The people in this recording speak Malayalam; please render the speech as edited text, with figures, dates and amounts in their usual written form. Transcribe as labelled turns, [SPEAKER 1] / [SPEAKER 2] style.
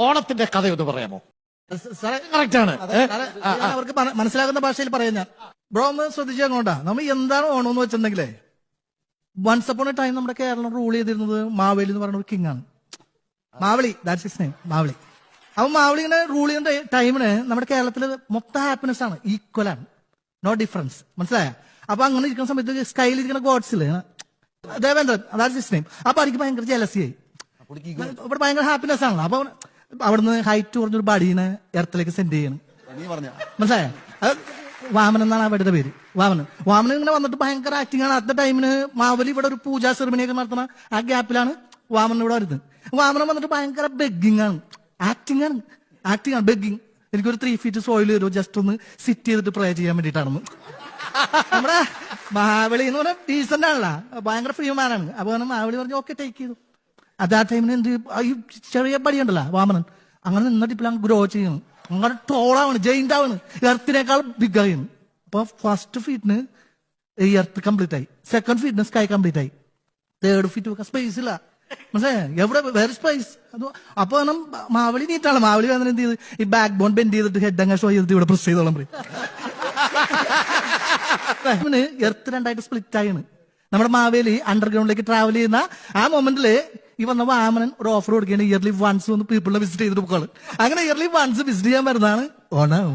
[SPEAKER 1] ഓണത്തിന്റെ കഥയൊന്ന് പറയാമോ?
[SPEAKER 2] സാറേ
[SPEAKER 1] കറക്റ്റ് ആണ്.
[SPEAKER 2] ഞാൻ അവർക്ക് മനസ്സിലാകുന്ന ഭാഷയിൽ പറയാം ഞാൻ. ബ്രോ ഒന്ന് ശ്രദ്ധിച്ചു അങ്ങോട്ടാ. നമ്മൾ എന്താണ് ഓണം എന്ന് വെച്ചിട്ടുണ്ടെങ്കിലേ, വൺസ് അപ്പോൺ എ ടൈം നമ്മുടെ കേരളം റൂൾ ചെയ്തിരുന്നത് മാവേലി എന്ന് പറയുന്ന ഒരു കിങ് ആണ്. Maveli, that's his name, Maveli. അപ്പൊ മാവളി ഇങ്ങനെ റൂൾ ചെയ്യുന്ന ടൈമിന് നമ്മുടെ കേരളത്തിൽ മൊത്തം ഹാപ്പിനെസ് ആണ്, ഈക്വൽ ആണ്, നോ ഡിഫറൻസ്. മനസ്സിലായ? അപ്പൊ അങ്ങനെ ഇരിക്കുന്ന സമയത്ത് സ്കൈയിൽ ഇരിക്കുന്ന ഗോഡ്സില് ദേവേന്ദ്രൻ, ദാറ്റ്സ് ഹിസ് നെയിം. അപ്പൊ എനിക്ക് ഭയങ്കര ജലസിയായി. ഇവിടെ ഭയങ്കര ഹാപ്പിനെസ് ആണല്ലോ. അപ്പൊ അവിടുന്ന് ഹൈറ്റ് കുറഞ്ഞൊരു ബഡീനെ എർത്തിലേക്ക് സെൻഡ് ചെയ്യണം. മനസ്സിലായ? വാമനൻ എന്നാണ് അവരുടെ പേര്, വാമനൻ. വാമനൻ ഇങ്ങനെ വന്നിട്ട് ഭയങ്കര ആക്ടിംഗ് ആണ്. അത്ത ടൈമിന് മാവലി ഇവിടെ ഒരു പൂജാ സെറിമണിയൊക്കെ നടത്തുന്ന ആ ഗ്യാപ്പിലാണ് വാമനൻ ഇവിടെ വരുന്നത്. വാമനൻ വന്നിട്ട് ഭയങ്കര ബെഗിങ് ആണ്, ആക്ടിംഗ് ആണ്, ബെഗിങ്. എനിക്കൊരു 3 feet സോയിൽ തരുമോ, ജസ്റ്റ് ഒന്ന് സിറ്റ് ചെയ്തിട്ട് പ്രേ ചെയ്യാൻ വേണ്ടിയിട്ടാണെന്ന്. നമ്മുടെ മാവളി എന്ന് പറഞ്ഞാൽ ഡീസന്റ് ആണല്ലോ, ഭയങ്കര ഫ്രീ മാനാണ്. അപ്പൊ മാവളി പറഞ്ഞു ഓക്കെ ടേക്ക് ചെയ്തു. അത് ആ ടൈമിന് എന്ത് ഈ ചെറിയ പടിയുണ്ടല്ലോ വാമനൻ, അങ്ങനെ നിന്നിട്ട് ഇപ്പോൾ ഗ്രോ ചെയ്യുന്നു, അങ്ങനെ ടോളാണ്, ജയിന്റ് ആണ്, എർത്തിനേക്കാൾ ബിഗ് ആയിരുന്നു. അപ്പൊ ഫസ്റ്റ് ഫീറ്റിന് ഈ എർത്ത് കംപ്ലീറ്റ് ആയി, സെക്കൻഡ് ഫീറ്റിന് സ്കൈ കംപ്ലീറ്റ് ആയി, തേർഡ് ഫീറ്റ് വെക്കാൻ സ്പേസ് ഇല്ല. മനസ്സിലായ? എവിടെ വേറെ സ്പേസ്. അത് അപ്പൊ മാവളി നീറ്റാണ്. മാവളി വന്നിട്ട് എന്ത് ചെയ്ത് ഈ ബാക്ക് ബോൺ ബെൻഡ് ചെയ്തിട്ട് ഹെഡ് അങ്ങ് ഷോ ചെയ്തിട്ട് ഇവിടെ പ്രസ് ചെയ്തോളം പറയും. എർത്ത് രണ്ടായിട്ട് സ്പ്ലിറ്റ് ആയിണ്. നമ്മുടെ മാവേലി അണ്ടർഗ്രൗണ്ടിലേക്ക് ട്രാവൽ ചെയ്യുന്ന ആ മൊമെന്റില് ഈ വന്ന വാമനൻ ഒരു ഓഫർ കൊടുക്കുകയാണ്, ഇയർലി വൺസ് ഒന്ന് പീപ്പിളിനെ വിസിറ്റ് ചെയ്തിട്ട് പോകാണ്. അങ്ങനെ ഇയർലി വൺസ് വിസിറ്റ് ചെയ്യാൻ വരുന്നതാണ് ഓണം.